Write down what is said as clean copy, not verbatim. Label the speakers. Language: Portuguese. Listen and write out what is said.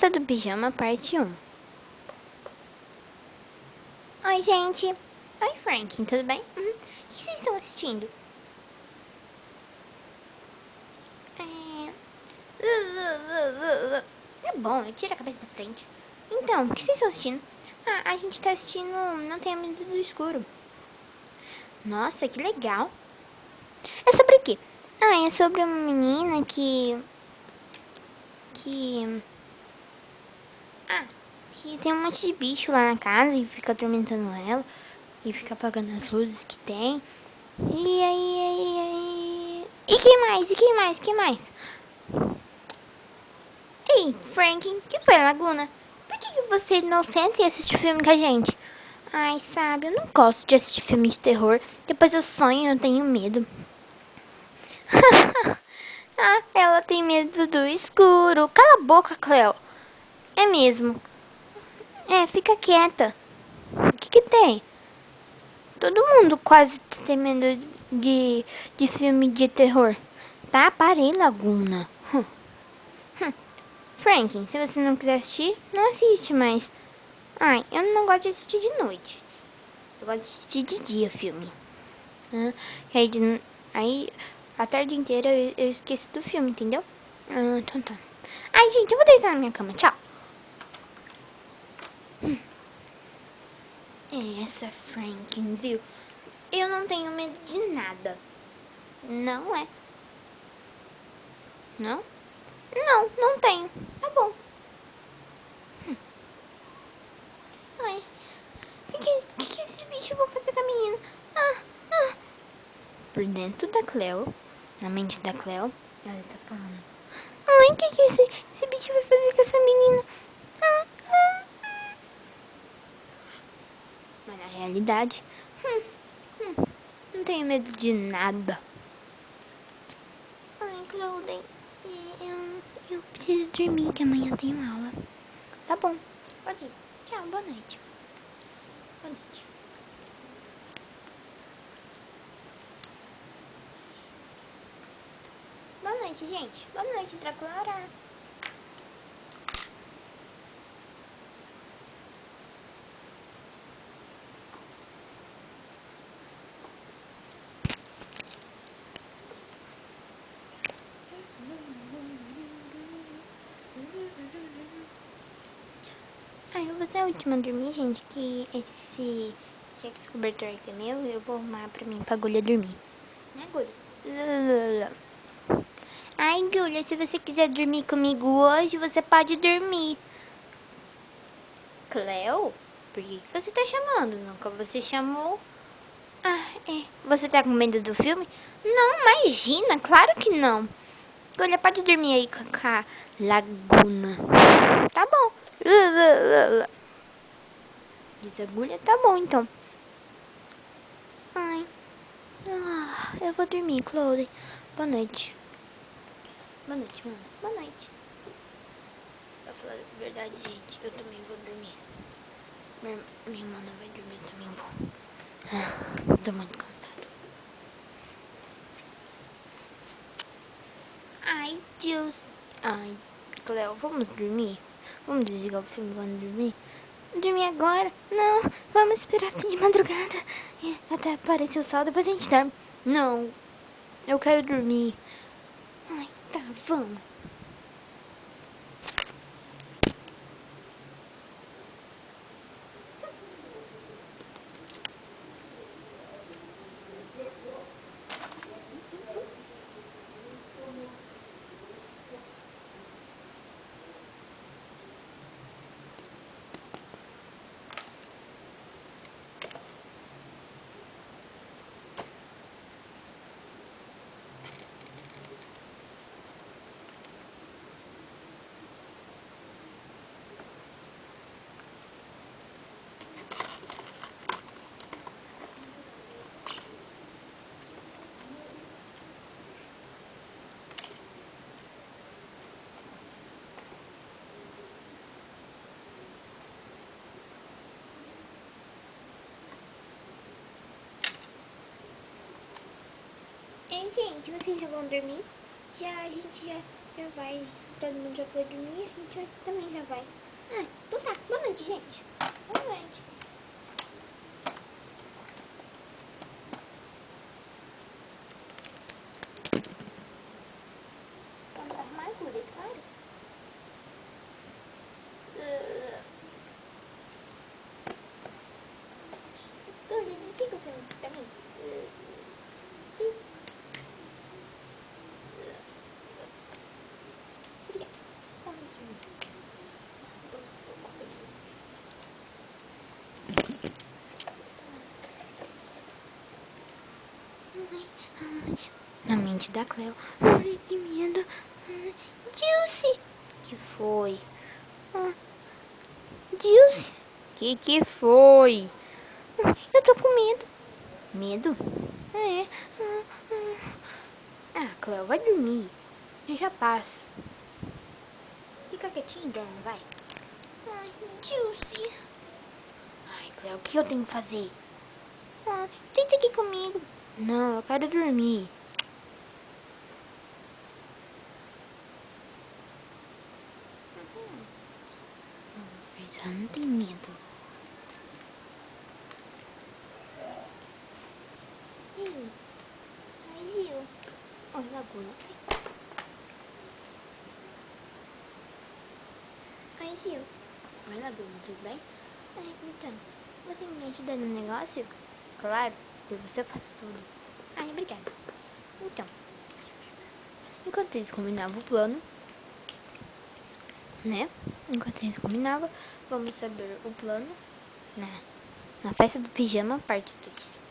Speaker 1: Festa do Pijama, parte 1. Oi, gente. Oi, Franklin, tudo bem? O que vocês estão assistindo? É bom, eu tiro a cabeça da frente. Então, o que vocês estão assistindo? Ah, a gente tá assistindo Não Tenha Medo do Escuro. Nossa, que legal. É sobre o quê? Ah, é sobre uma menina que tem um monte de bicho lá na casa e fica atormentando ela. E fica apagando as luzes que tem. E quem mais? E quem mais? Quem mais? Ei, Franklin, que foi, Laguna? Por que você não senta e assiste filme com a gente? Ai, sabe, eu não gosto de assistir filme de terror. Depois eu sonho e eu tenho medo. Ah, ela tem medo do escuro. Cala a boca, Cleo. É mesmo. É, fica quieta. O que tem? Todo mundo quase tem medo de filme de terror. Tá, parei, Laguna. Franklin, se você não quiser assistir, não assiste, mas... Ai, eu não gosto de assistir de noite. Eu gosto de assistir de dia filme. Aí a tarde inteira eu esqueço do filme, entendeu? Então tá. Ai, gente, eu vou deitar na minha cama. Tchau. Essa Franklin, viu? Eu não tenho medo de nada. Não é? Não? Não, não tenho. Tá bom. Ai, o que esses bichos vão fazer com a menina? Por dentro da Cleo, na mente da Cleo, ela está falando: ai, o que esse bicho vai fazer com essa menina? Mas na realidade, não tenho medo de nada. Ai, Clouden, eu preciso dormir, que amanhã eu tenho aula. Tá bom, pode ir. Tchau, boa noite. Boa noite. Boa noite, gente. Boa noite, Draculara. Ai, eu vou ser a última a dormir, gente, que esse cobertor aqui é meu, eu vou arrumar pra mim, pra Gulha dormir. Né, Gulha? Ai, Gulha, se você quiser dormir comigo hoje, você pode dormir. Cleo? Por que você tá chamando? Nunca você chamou. Ah, é. Você tá com medo do filme? Não, imagina, claro que não. Gulha, pode dormir aí com a Laguna. Tá bom. Diz a Gulha, tá bom então. Ai. Eu vou dormir, Chloe. Boa noite. Boa noite, mano. Boa noite. Pra falar a verdade, gente, eu também vou dormir. Minha irmã não vai dormir, eu também vou. Tô muito cansado. Ai, Deus. Ai, Cleo, vamos dormir? Vamos desligar o filme e vamos dormir? Dormir agora? Não, vamos esperar até de madrugada. Até aparecer o sol, depois a gente dorme. Não, eu quero dormir. Ai, tá, vamos. Ei, gente, vocês já vão dormir? A gente Já vai, todo mundo já foi dormir, a gente também já vai. Ah, então tá. Boa noite, gente. Boa noite. Vamos arrumar a cura, claro. Cura, desliga o filme pra mim. Obrigada. Vamos pôr um pouquinho. Na mente da Cleo. Ai, que medo. Dilce. Que foi? Dilce. Que foi? Eu tô com medo. Medo? É. Ah, Cleo, vai dormir. Já passa. Fica quietinho e dorme, vai. Ai, Dilce. Ai, Cleo, o que eu tenho que fazer? Deita aqui comigo. Não, eu quero dormir. Vamos ver se ela não tem medo. Ei, ai, Gil. Olha, Laguna. Ai, Gil. Oi, Laguna, tudo bem? Ai, então, você me ajuda no negócio? Claro, por você eu faço tudo. Ai, obrigada. Então, enquanto eles combinavam o plano, né? Enquanto eles combinavam, vamos saber o plano na festa do pijama, parte 2.